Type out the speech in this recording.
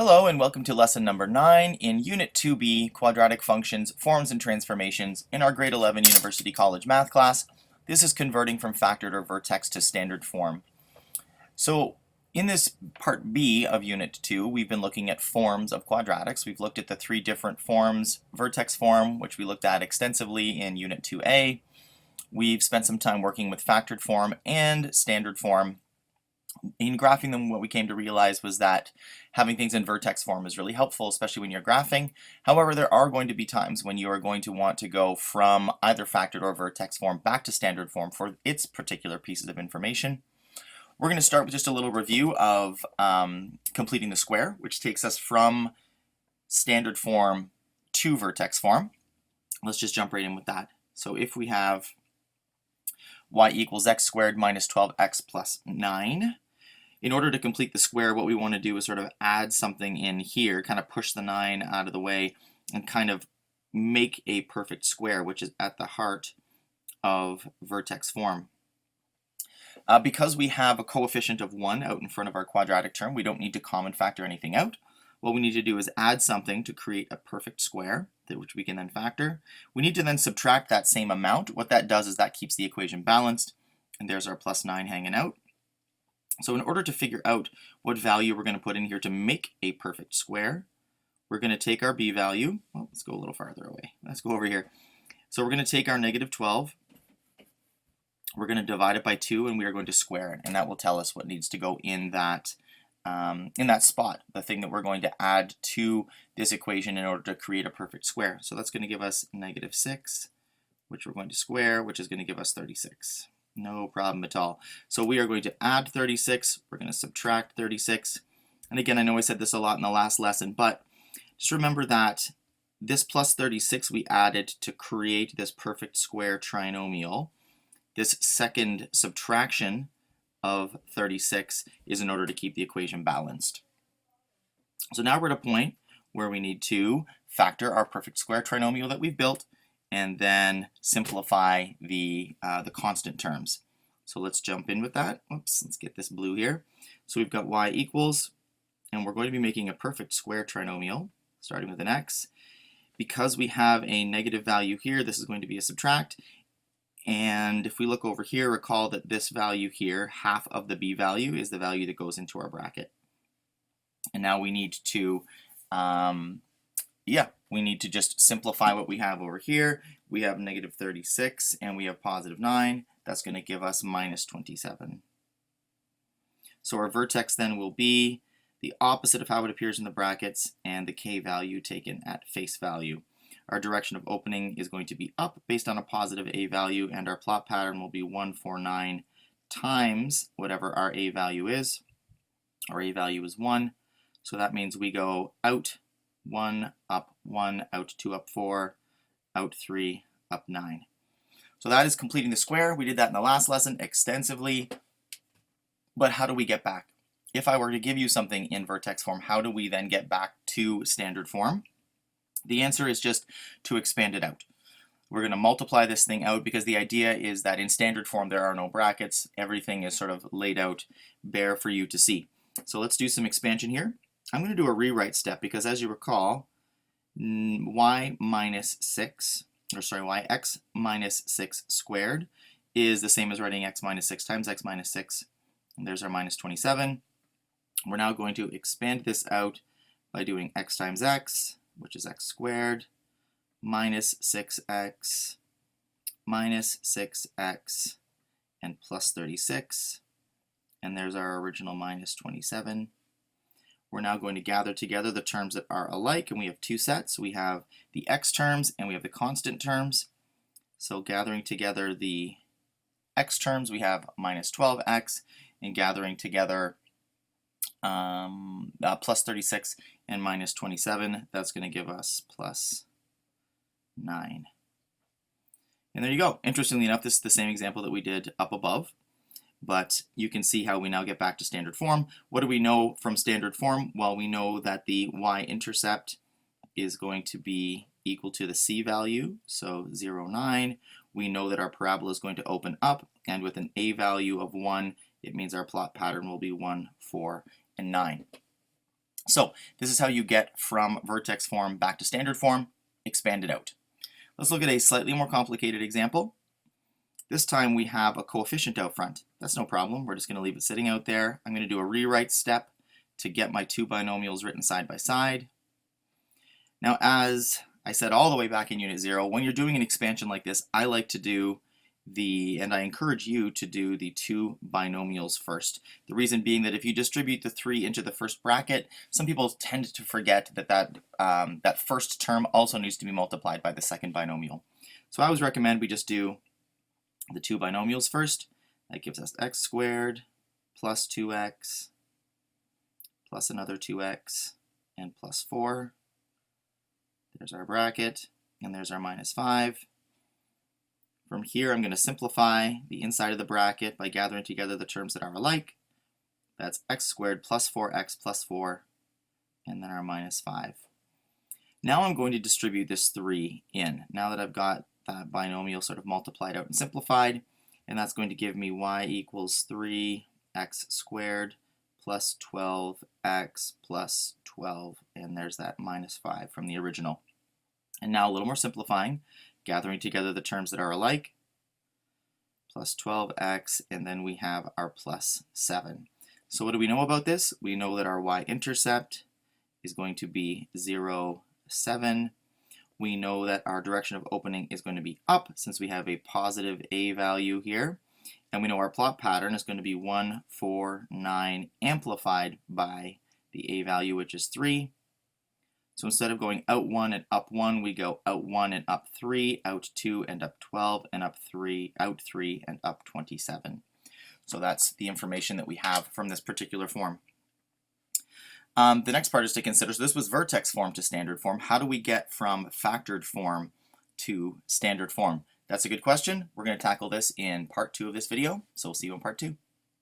Hello and welcome to lesson number 9 in Unit 2B, Quadratic Functions, Forms and Transformations in our grade 11 University College math class. This is converting from factored or vertex to standard form. So in this part B of Unit 2, we've been looking at forms of quadratics. We've looked at the 3 different forms: vertex form, which we looked at extensively in Unit 2A. We've spent some time working with factored form and standard form. In graphing them, what we came to realize was that having things in vertex form is really helpful, especially when you're graphing. However, there are going to be times when you are going to want to go from either factored or vertex form back to standard form for its particular pieces of information. We're going to start with just a little review of completing the square, which takes us from standard form to vertex form. Let's just jump right in with that. So if we have y equals x squared minus 12x plus 9, in order to complete the square, what we want to do is sort of add something in here, kind of push the 9 out of the way, and kind of make a perfect square, which is at the heart of vertex form. Because we have a coefficient of 1 out in front of our quadratic term, we don't need to common factor anything out. What we need to do is add something to create a perfect square, which we can then factor. We need to then subtract that same amount. What that does is that keeps the equation balanced, and there's our plus 9 hanging out. So in order to figure out what value we're going to put in here to make a perfect square, we're going to take our b value. Well, let's go a little farther away. Let's go over here. So we're going to take our negative 12. We're going to divide it by 2, and we are going to square it, and that will tell us what needs to go in that spot, the thing that we're going to add to this equation in order to create a perfect square. So that's going to give us negative 6, which we're going to square, which is going to give us 36. No problem at all. So we are going to add 36, we're going to subtract 36, and again, I know I said this a lot in the last lesson, but just remember that this plus 36 we added to create this perfect square trinomial. This second subtraction of 36 is in order to keep the equation balanced. So now we're at a point where we need to factor our perfect square trinomial that we've built and then simplify the constant terms. So let's jump in with that. Oops, let's get this blue here. So we've got y equals, and we're going to be making a perfect square trinomial starting with an x. Because we have a negative value here, this is going to be a subtract. And if we look over here, recall that this value here, half of the b value, is the value that goes into our bracket. And now we need to, we need to just simplify what we have over here. We have negative 36 and we have positive 9. That's going to give us minus 27. So our vertex then will be the opposite of how it appears in the brackets and the k value taken at face value. Our direction of opening is going to be up based on a positive a value, and our plot pattern will be 1, 4, 9 times whatever our a value is. Our a value is 1, so that means we go out 1, up 1, out 2, up 4, out 3, up 9. So that is completing the square. We did that in the last lesson extensively, but how do we get back? If I were to give you something in vertex form, how do we then get back to standard form? The answer is just to expand it out. We're going to multiply this thing out because the idea is that in standard form there are no brackets. Everything is sort of laid out bare for you to see. So let's do some expansion here. I'm going to do a rewrite step because, as you recall, yx minus 6 squared is the same as writing x minus 6 times x minus 6. And there's our minus 27. We're now going to expand this out by doing x times x, which is x squared, minus 6x, and plus 36. And there's our original minus 27. We're now going to gather together the terms that are alike, and we have 2 sets. We have the x terms and we have the constant terms. So gathering together the x terms, we have minus 12x, and gathering together plus 36 and minus 27, that's going to give us plus 9. And there you go. Interestingly enough, this is the same example that we did up above, but you can see how we now get back to standard form. What do we know from standard form? Well, we know that the y-intercept is going to be equal to the c value, so 0, 9. We know that our parabola is going to open up, and with an a value of 1, it means our plot pattern will be 1, 4, and 9. So this is how you get from vertex form back to standard form, expand it out. Let's look at a slightly more complicated example. This time we have a coefficient out front. That's no problem. We're just going to leave it sitting out there. I'm going to do a rewrite step to get my two binomials written side by side. Now, as I said all the way back in Unit 0, when you're doing an expansion like this, I like to do and I encourage you to do the two binomials first. The reason being that if you distribute the 3 into the first bracket, some people tend to forget that that first term also needs to be multiplied by the second binomial. So I always recommend we just do the two binomials first. That gives us x squared plus 2x plus another 2x and plus 4. There's our bracket, and there's our minus 5. From here, I'm going to simplify the inside of the bracket by gathering together the terms that are alike. That's x squared plus 4x plus 4, and then our minus 5. Now I'm going to distribute this 3 in, now that I've got that binomial sort of multiplied out and simplified, and that's going to give me y equals 3x squared plus 12x plus 12, and there's that minus 5 from the original. And now a little more simplifying, gathering together the terms that are alike, plus 12x, and then we have our plus 7. So what do we know about this? We know that our y-intercept is going to be 0, 7. We know that our direction of opening is going to be up since we have a positive a value here. And we know our plot pattern is going to be 1, 4, 9 amplified by the a value, which is 3. So instead of going out 1 and up 1, we go out 1 and up 3, out 2 and up 12, and up 3, out 3 and up 27. So that's the information that we have from this particular form. The next part is to consider, so this was vertex form to standard form. How do we get from factored form to standard form? That's a good question. We're going to tackle this in part 2 of this video, so we'll see you in part 2.